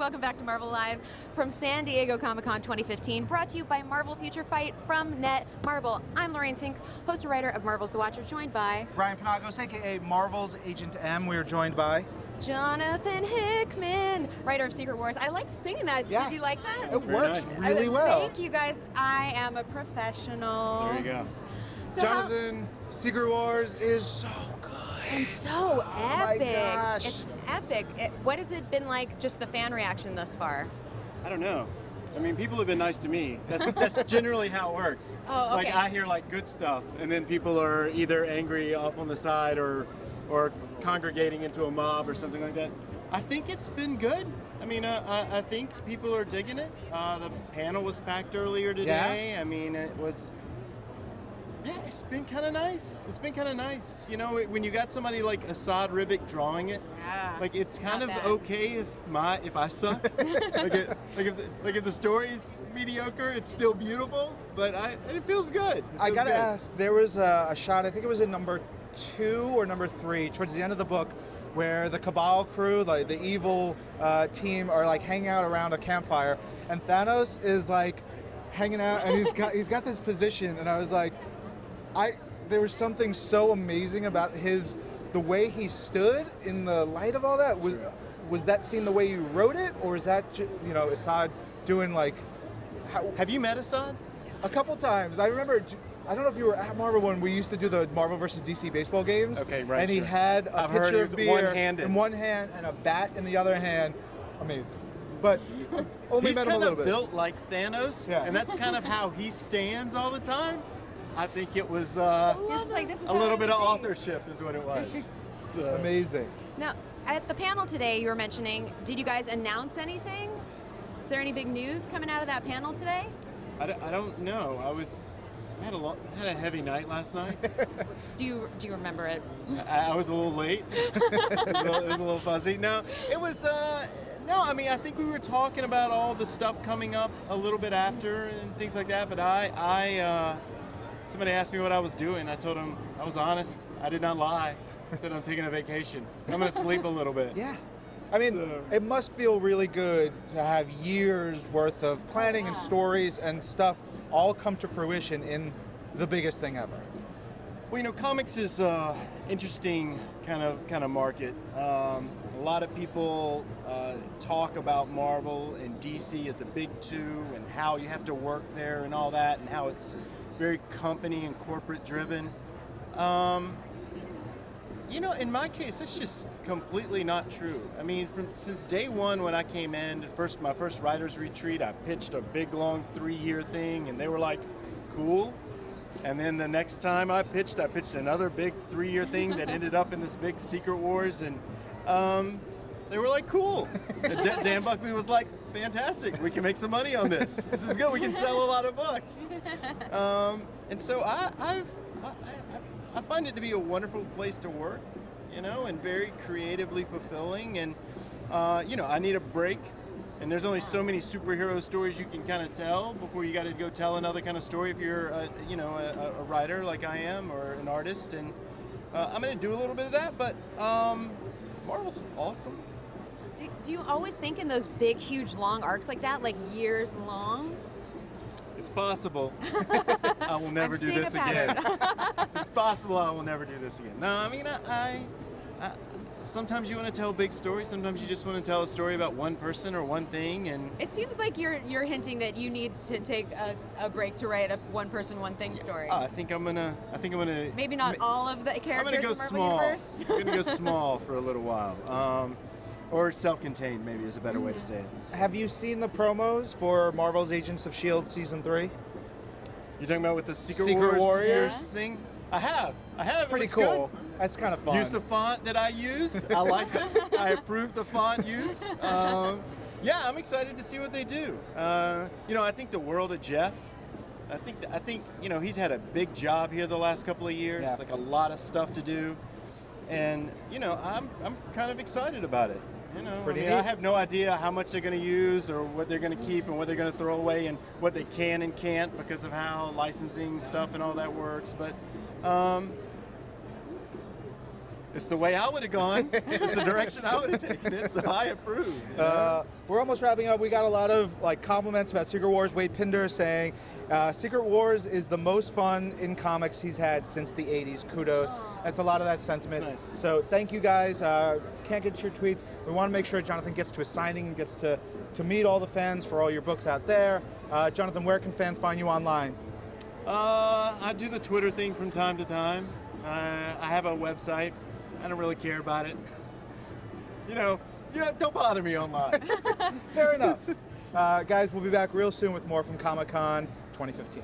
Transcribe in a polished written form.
Welcome back to Marvel Live from San Diego Comic-Con 2015, brought to you by Marvel Future Fight from Netmarble. I'm Lorraine Sink, host and writer of Marvel's The Watcher, joined by Brian Panagos, aka Marvel's Agent M. We are joined by Jonathan Hickman, writer of Secret Wars. I liked singing that. Yeah. Did you like that? It works nice. really well. Thank you guys. I am a professional. There you go. So Jonathan, Secret Wars is so good. and so my epic. gosh. It's epic. What has it been like, just the fan reaction thus far? I don't know. I mean, people have been nice to me. That's generally how it works. Oh, okay. Like I hear like good stuff, and then people are either angry off on the side or congregating into a mob or something like that. I think it's been good. I mean, I think people are digging it. The panel was packed earlier today. Yeah? I mean, it was. Yeah, it's been kind of nice. It's been kind of nice. You know, when you got somebody like Assad Ribic drawing it, Yeah. like it's kind Not of bad. okay if I suck. If the story's mediocre, it's still beautiful. But it feels good. I gotta ask, there was a shot, I think it was in number 2 or number 3, towards the end of the book, where the Cabal crew, like the evil team, are like hanging out around a campfire, and Thanos is like hanging out, and he's got this position, and I was like, there was something so amazing about the way he stood in the light of all that. Was that scene the way you wrote it, or is that Assad doing like? Have you met Assad? A couple times. I remember. I don't know if you were at Marvel when we used to do the Marvel versus DC baseball games. Okay, right. And he sure. had a I've heard pitcher he of was beer one-handed. in one hand and a bat in the other hand. Amazing. But only He's met him a kind little of bit. built like Thanos, Yeah. and that's kind of how he stands all the time. I think it was You're just like, this is a how little bit of I think. authorship is what it was. So. Amazing. Now, at the panel today, you were mentioning, did you guys announce anything? Is there any big news coming out of that panel today? I don't know. I had a heavy night last night. Do you remember it? I was a little late. It was a little fuzzy. No, it was. No, I mean, I think we were talking about all the stuff coming up a little bit after and things like that. But somebody asked me what I was doing. I told them I was honest. I did not lie. I said I'm taking a vacation. I'm going to sleep a little bit. Yeah. I mean, So- it must feel really good to have years worth of planning and stories and stuff all come to fruition in the biggest thing ever. Well, comics is an interesting kind of market. A lot of people talk about Marvel and DC as the big two and how you have to work there and all that and how it's very company and corporate driven. In my case, it's just completely not true. I mean, since day one when I came in, my first writer's retreat, I pitched a big, long 3-year thing, and they were like, cool. And then the next time I pitched another big 3-year thing that ended up in this big Secret Wars, and they were like, cool. And Dan Buckley was like, fantastic, we can make some money on this. This is good, we can sell a lot of books. And so I find it to be a wonderful place to work, and very creatively fulfilling. And, I need a break. And there's only so many superhero stories you can kind of tell before you got to go tell another kind of story if you're, a writer like I am or an artist. And I'm going to do a little bit of that, but Marvel's awesome. Do you always think in those big, huge, long arcs like that, like years long? It's possible. I will never do seeing this a pattern. again. It's possible I will never do this again. No, I mean, I sometimes you want to tell big stories. Sometimes you just want to tell a story about one person or one thing. And It seems like you're hinting that you need to take a break to write a one person, one thing story. I think I'm gonna. Maybe not all of the I'm characters gonna go in the Marvel small. Universe. I'm gonna go small for a little while. Or self-contained, maybe is a better way to say it. Have you seen the promos for Marvel's Agents of S.H.I.E.L.D. Season 3? You talking about with the Secret Secret Warriors? thing? I have. Pretty It looks cool. good. That's kind of fun. Use the font that I used. I liked it. I approved the font use. Yeah, I'm excited to see what they do. I think the world of Jeff. I think he's had a big job here the last couple of years. Yes. Like a lot of stuff to do, and I'm kind of excited about it. pretty I neat. have no idea how much they're going to use or what they're going to keep and what they're going to throw away and what they can and can't because of how licensing stuff and all that works. But It's the way I would have gone. It's the direction I would have taken it, so I approve. You know? We're almost wrapping up. We got a lot of compliments about Secret Wars. Wade Pinder saying, Secret Wars is the most fun in comics he's had since the 80s. Kudos. Aww. That's a lot of that sentiment. That's nice. So thank you guys. Can't get to your tweets. We want to make sure Jonathan gets to his signing and gets to meet all the fans for all your books out there. Jonathan, where can fans find you online? I do the Twitter thing from time to time. I have a website. I don't really care about it. Don't bother me online. Fair enough. Guys, we'll be back real soon with more from Comic-Con 2015.